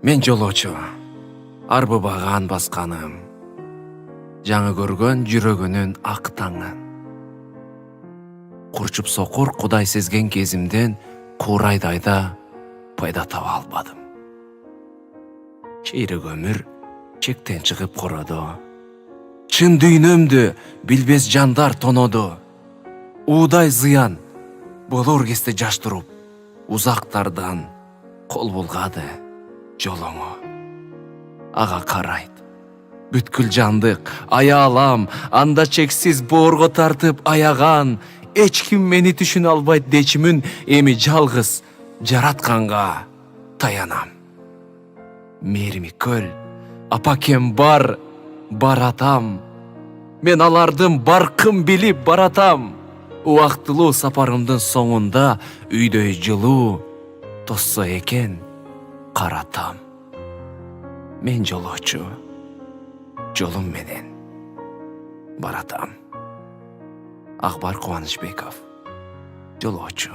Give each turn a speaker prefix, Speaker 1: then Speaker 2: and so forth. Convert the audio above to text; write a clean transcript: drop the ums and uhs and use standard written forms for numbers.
Speaker 1: Мен жолоочу, арбыбаган басканым, жаңы көргөн жүрөгүнүн ак таңын. Курчуп сокур Кудай сезген кезимден курайдайда пайда таба албадым. Чейрек өмүр чектен чыгып короду. Чын дүйнөмдү билбес жандар тоноду. Уудай зыян болор кезде жаш туруп, узактардан кол булгады жолоңо. Ага карайт, бүткүл жандык аялам, анда чексиз боорго тартып аяган. Эч ким мени түшүнө албайт дечимин эми жалгыз жаратканга таянам. Мээрими көл, апакем бар баратам. Мен алардын баркын билип баратам. Убактылуу сапарымдын соңунда үйдөй жылуу тоссо экен каратам. Мен жолоочу, жолум менен баратам. Акбар Кубанычбеков, жолоочу.